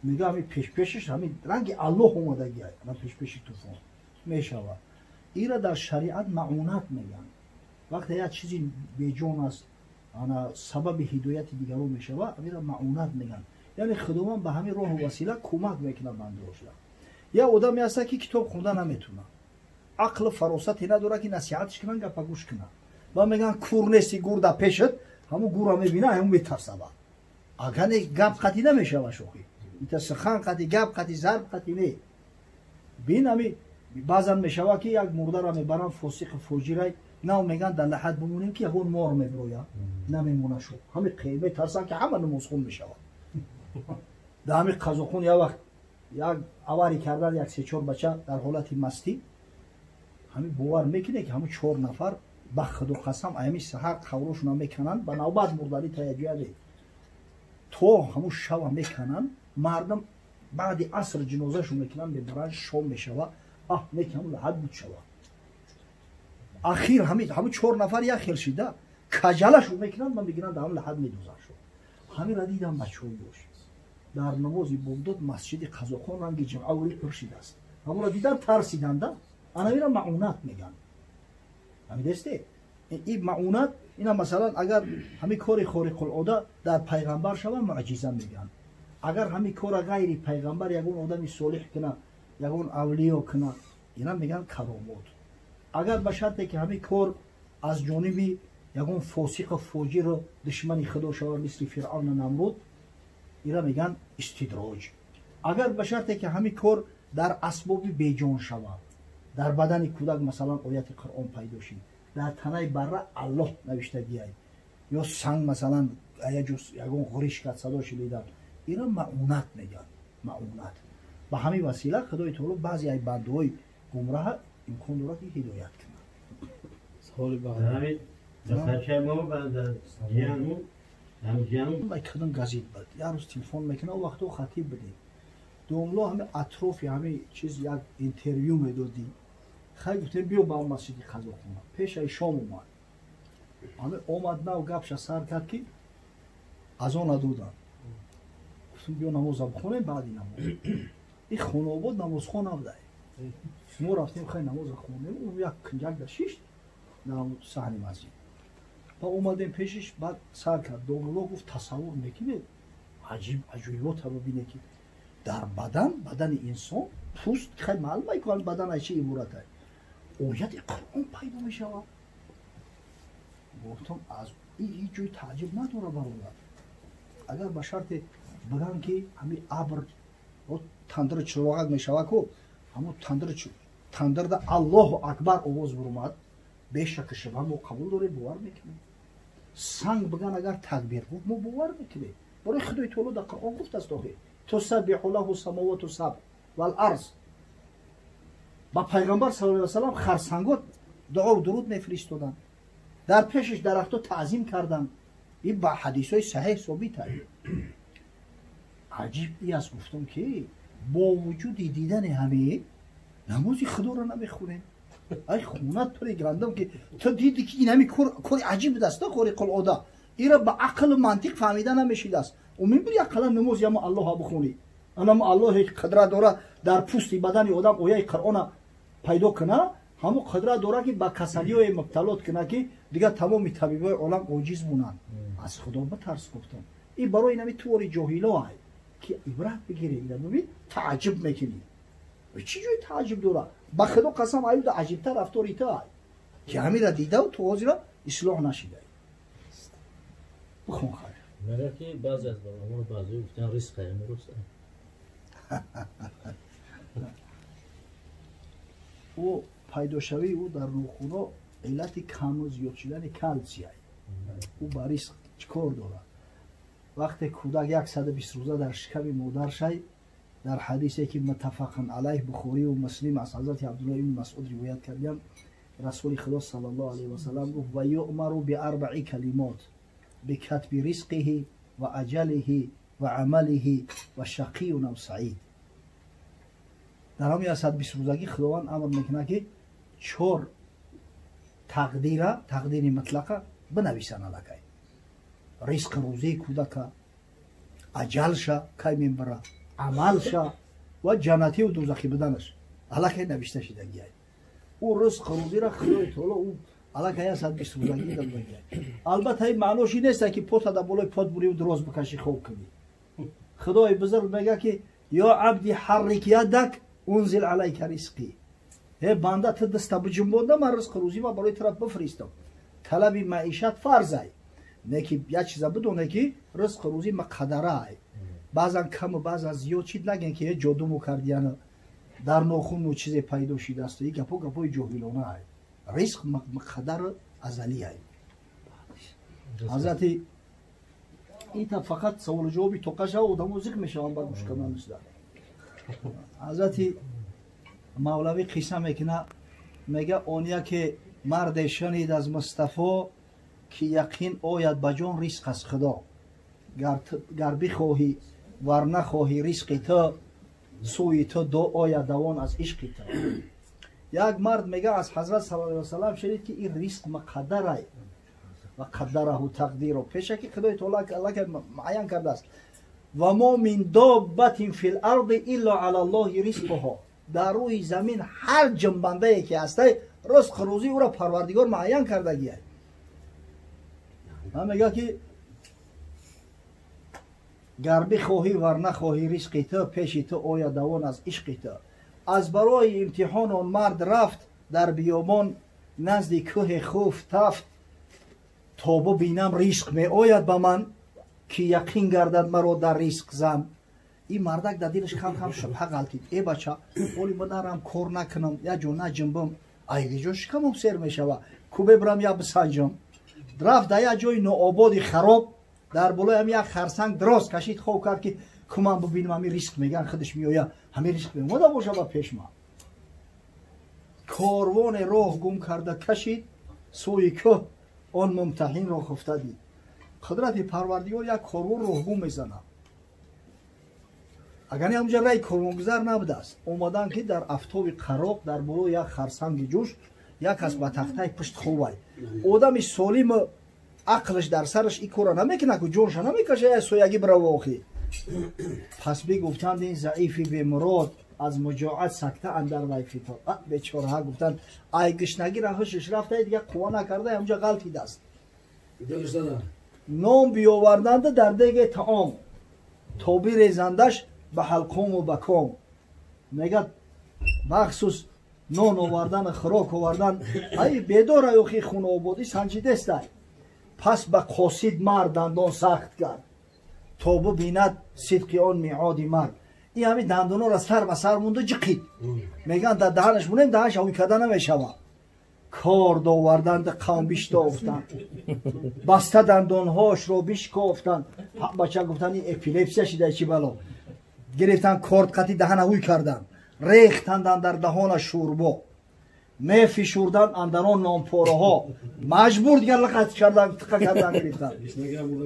میگه همین پیشش همین رنگ الله اومدگی است. نه پیش طوفان میشود. ایرا در شریعت معونت میگن. وقتی یک چیزی بیجون است، انا سبب هدایت دیگران میشود، ایرا معونت میگن. یعنی خداوند به همین راه و وسیله کمک میکنه بنده‌اش. یا آدمی هست که کتاب خوندن نمیتونه. عقل فراستی نداره که نصیحتش کنن گپ گوش کنه. و میگن کورنسی گور در پیشت، همون گور رو میبینه همون میترسه. اگر گپ قطعی نمیشه شوخی. ایتا سخن قطعی گپ قطعی ضرب قطعی نه. بین همی بعضا میشوه که یک مرده را میبرن فاسق فوجی رای نه میگن در لحد بمونیم که یکون مار میبرویه نمیمونه شو همین قیمه ترسن که همه نمازخون میشوه. در همین قضاخون یا وقت یک اواری کردن یک 3-4 بچه در حالت مستی همین باور میکنه که همین 4 نفر به خدا قسم همین سحر قبرشون میکنن به نوبت مرداری تایجیه تو همون شب میکنن مردم بعد عصر جنازهشون میکنن میبرن شام میشوه میکنن لحد بود شوه اخیر همین 4 نفر یک خیل شده کجلشون میکنن من میگیرن در همون لحد میدوزن شد همین را دیدم بچه های دوش در نمازی بغداد مسجد قزاقان رنگ جمعوری پرشیده است همون را دیدن ترسیدن ده انا میرم معونت میگن همین دسته این معونت اینا مثلا اگر همین کاری خارق العاده در پیغمبر شوه معجزه میگن اگر همین کار غیر پیغمبر یگون آدمی صالح کنه یگون اولیاء کنه اینا میگن کرامات اگر به شرطی که همین کار از جانبی یگون فاسق فوجی رو دشمن خدا شوه مثل فرعون و نمرود اینا میگن استدراج اگر به شرطی که همین کار در اسباب بیجان شوه در بدن کودک مثلا آیت قرآن پیدا شد در تنه بره الله نوشته دیای یا سنگ مثلا یگون غریش کرد صدا شنیدن اینا معونت میگن معونت به همین وسیله خدای تعالی بعضی از بنده‌های گمراه امکان داره که هدایت کنه سوال بعدی مثلا ما بعد جانو هم جانو ما کدوم گازیت بود یا روز تلفن میکنه او وقتو خطیب بده دوملا همه اطراف همه چیز یک اینترویو میدادی خیلی گفتم بیا با مسجد قزاقان پیش ای شام اومد همه اومد نه و گپش سر کرد که از آن ندودن گفتم بیا نماز بخونیم بعدی نماز این خونه آباد نماز خونه بوده ما رفتیم خیلی نماز خونیم اون یک کنجک داشت در صحن مسجد با اومدیم پیشش بعد سر کرد دوملا گفت تصور میکنه عجیب عجیبات رو ببینه که در بدن انسان پوست خیلی معلومه که بدن از چی عبارت است آیت قرآن پیدا می شود گفتم از این جای تعجب نداره برادر اگر به شرط بگن که همین ابر تندر چراغ می شود که همون تندر در الله اکبر آواز برآمد بیشک شما ما قبول داریم باور میکنیم سنگ بگن اگر تکبیر بود ما باور میکنیم برای خدای تعالی در قرآن گفت است تسبح له السماوات السبع والارض با پیغمبر صلی الله علیه و سلم خرسنگات دعا و درود میفرستادن در پیشش درختو تعظیم کردن این با حدیث های صحیح ثابت است عجیب ای است گفتم که با وجود دیدن همه نماز خدا رو نمیخونیم ای خونت تو گرندم که تو دیدی که این همه کار عجیب دست خارق العاده این را با عقل و منطق فهمیدن نمیشید است و میبری عقلا نماز یا ما الله بخونی اما الله یک قدرت داره در پوست بدن آدم اویای قرآن پیدا کنه همون قدرت داره که با کسلی های مبتلات کنه که دیگه تمام طبیبای عالم عاجز مونن از خدا بترس گفتم این برای نمی طور جاهلا است که عبرت بگیری اینا ببین تعجب میکنی چی جای تعجب داره با خدا قسم ایو عجیب تر رفتاری تا که همین را دیده و تو را اصلاح نشیده بخون خیر مگر که بعضی از برنامه بعضی گفتن ریسک میرسه او پیدا شوی او در روخونا علت کم و زیاد شدن کلسیم او باریس چکار داره وقتی کودک 120 روزه در شکم مادر شای در حدیثی که متفق علیه بخاری و مسلم از حضرت عبدالله بن مسعود روایت کردن رسول خدا صلی الله علیه و سلم گفت و یؤمر باربع کلمات بکتب رزقه و اجله و عمله و شقی و سعید در همین 120 روزگی خداوند امر میکنه که 4 تقدیر مطلقه بنویسن الکی رزق روزی کودکا اجلشا کی میبره عملشا و جنتی و دوزخی بدنش حالا که نوشته شده گیای او رزق روزی را خدای تعالی او حالا که 120 روزگی داد بگیای البته این معنیش این نیست که پت دا بالای پت بری و دراز بکشی خوب کنی خدای بزرگ میگه که یا عبدی حرک یدک انزل علیک رزقی ای بنده تو دست بجنبونده من رزق روزی ما برای طرف بفرستم طلب معیشت فرض ای نه که یه چیز بدونه که رزق روزی مقدره ای بعضا کم و بعضا زیاد چیز نگن که جادو مو کردیان در ناخون و چیز پیدا شده است این گپای جاهلانه ای رزق مقدر ازلی ای حضرت این تا فقط سوال جوابی تو قشا و دمو ذکر میشه من بعد مشکل نیست حضرت مولوی قصه میکنه میگه اونیا که مرد شنید از مصطفی که یقین آید بجان رزق از خدا گر بخواهی ور نخواهی رزق تو سوی تو دو آید دوان از عشق تو یک مرد میگه از حضرت صلی الله علیه وسلم شنید که این رزق مقدر است و قدره تقدیر و پیشه که خدای تعالی الله که معین کرده است و ما من دابت فی الارض الا علی الله رزقها در روی زمین هر جنبنده ای که هسته رزق روزی او را پروردگار معین کرده گیه من میگه که گر بخواهی ور نخواهی رزق تو پیش تو آید دوان از عشق تو از برای امتحان آن مرد رفت در بیابان نزد کوه خوف تفت تا ببینم رزق می آید به من که یقین گردد مرا در رزق زن این مردک در دلش کم شبه غلطید ای بچه ولی ما دارم کار نکنم یا جو نجنبم ایگه جو شکمم سر می شود کو ببرم یا بسنجم رفت در یک جای نوآباد خراب در بالای هم یک خرسنگ دراز کشید خواب کرد که کمان ببینم همین رزق میگن خودش میآید همین رزق میآمده باشه با پیش ما کاروان راه گم کرده کشید سوی که آن ممتحن را خفته دید قدرت پروردگار یک کاروان راه گم میزنه اگر همونجا رای کاروانگذر نبوده است اومدن که در افتاب قراق در بالای یک خرسنگ جوش یک کس با تخته پشت خوبه آدم سالم عقلش در سرش این کارا نمیکنه که جونش نمیکشه سویگی برای واقعی پس بگفتند این ضعیفی به مراد از مجاعت سکته اندر وی فتاد بیچاره ها گفتند ای گشنگی را هوشش رفته دیگه قوا نکرده همونجا غلطی دست نام بیاوردند در دیگه طعام تا بریزندش به حلقوم و بکام میگه بخصوص نان آوردن خوراک آوردن ای بیدار ایوخی خون آبادی سنجیده است پس به قاصد مرد دندان سخت کرد تا ببیند صدق آن میعاد مرد این همین دندانا را سر به سر مونده جقید میگن در دهنش مونیم دهنش هوی کده نمیشود کار داوردند قوم بیشتافتند بسته دندانهاش را بیشکافتند بچه گفتن این اپیلپسی شده چی بلا گرفتن کارد قطی دهن هوی کردن ریختند در دهان شوربا می فشوردن اندران نامپاره ها مجبور دیگر لقت کردن تقه کردن گرفتن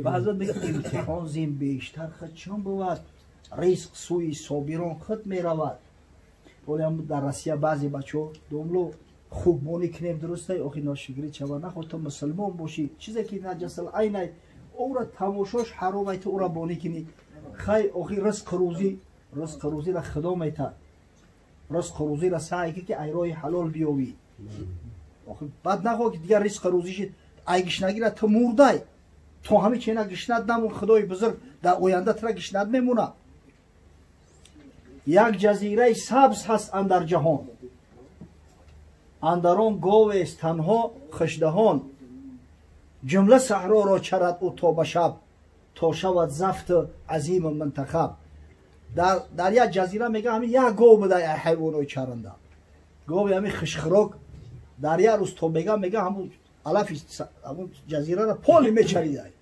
بعضا میگه امتحان زین بیشتر خود چون بود رزق سوی صابران خود می رود ولی هم در روسیه بعضی بچه ها دوملو خوب بونی کنیم درسته آخی ناشگری چه نخود تو مسلمان باشی چیزی که نجس العین او را تماشاش حرام تو او را بونی کنی خی آخی رزق روزی را خدا میتر رزق روزی را سعی که ایرای حلال بیاوی بعد نخواه که دیگر رزق روزیش ای گشنگی را تو مرده تو همه چینا گشند نمون خدای بزرگ در آینده ترا گشند میمونه یک جزیره سبز هست اندر جهان اندران گاو است تنها خشدهان جمله صحرا را چرد او تا به شب تا شود زفت عظیم منتخب در یک جزیره میگه همین یک گاو بوده حیوانای چرنده گاو همین خشخراک در یک روز تو میگه همون علف همون جزیره را پالی میچریده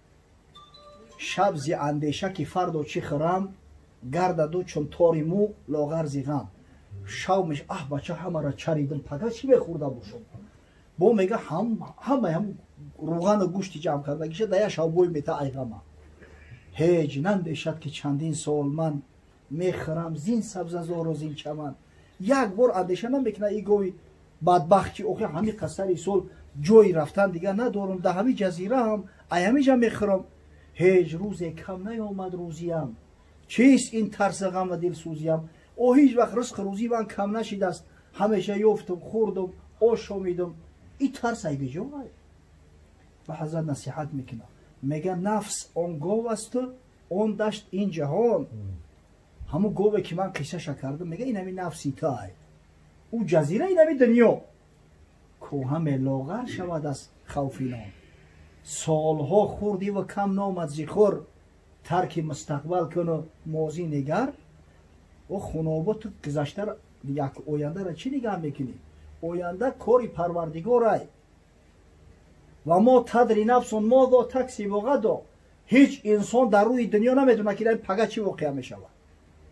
شب زی اندیشه که فردا چی خورم گرددو چون تاری مو لاغر زی غم شومش بچه همه را چریدم پگه چی بخورده باشم با میگه همه روغن و گوشتی جمع کرده گیشه در یک شب بوی میته ای غمه هیچ نندیشد که چندین سال من میخورم زین سبززار و زین چمن یک بار اندیشه نمیکنه ای گوی بدبخت که اوخی همین قصر سال جوی رفتن دیگه ندارم در همین جزیره هم ایمی جا میخورم هیچ روزی کم نیامد روزیم، چیست این ترس غم دلسوزیم. او هیچ وقت رزق روزی من کم نشید است، همیشه یفتم خوردم آش آمیدم. این ترس ای بجای. و حضرت نصیحت میکنه میگه نفس آن گاو است و آن دشت این جهان. همون گاوی که من قصه کردم میگه این همین نفسی تای او جزیره این همین دنیا که همه لاغر شود از خوف نام. سالها خوردی و کم نامد زیخور، ترک مستقبل کن و ماضی نگر. و خونابت گذشته یک آینده را چی نگاه میکنی؟ آینده کاری پروردگار. و ما تدری نفسون ما دا تکسی غدا. هیچ انسان در روی دنیا نمیتونه که پگه چی واقع میشود.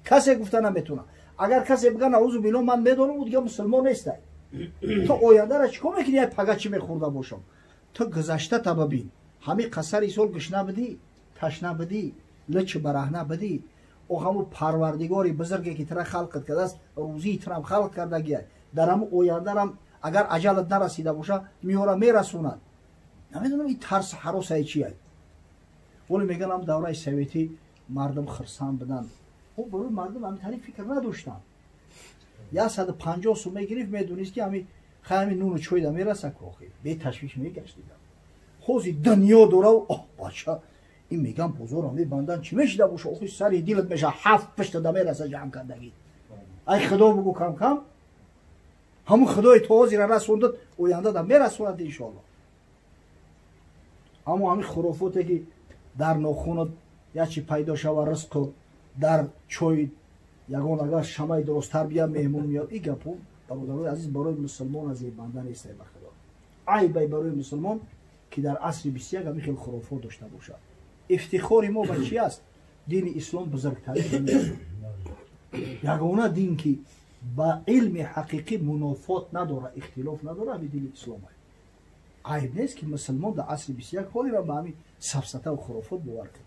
کسی گفته نمیتونه. اگر کسی بگه نعوذ بالله من میدونم او دیگه مسلمان نیست. تو آینده را چیکار میکنی؟ پگه چی میخورده باشم. تو گذشته تا ببین. همین قصر سال گشنه بدی، تشنه بدی، لچ برهنه بدی. او همون پروردگاری بزرگی که ترا خلقت کرده است، روزی ترا خلق کرده گیه. در هم آینده هم اگر اجلت نرسیده باشه میاره میرسوند. نمیدونم این ترس حراس ای چیه. ولی میگن هم دوره سویتی مردم خرسان بدن. او برای مردم همین فکر نداشتن. 150 سو میگرفت میدونید که همین خیلی نون و چای میرسه کوخی. به تشویش میگشت دیدم. خوزی دنیا دوره و باچه این میگم بزرگ همی بندن چی میشده باشه. اوخی سری دیلت میشه 7 پشت دمه رسه جمع کردگی. ای خدا بگو کم کم همون خدای توازی را رسوندد اوینده دا میرسوند انشاءالله. اما همین خرافاتی که در ناخونت یا چی پیدا شود رزق در چای یگان اگر شمای درستتر بیا مهمون میاد. این گپو برادرای عزیز برای مسلمان از این بنده نیست. بخدا عیب برای مسلمان که در عصر 21 همین خیلی خرافات داشته باشه. افتخار ما به چی است؟ دین اسلام بزرگترین دین است. یگانه دین که با علم حقیقی منافات نداره، اختلاف نداره، همین دین اسلام است. عیب نیست که مسلمان در عصر 21 حالی را به همین سفسطه و خرافات باور کرد.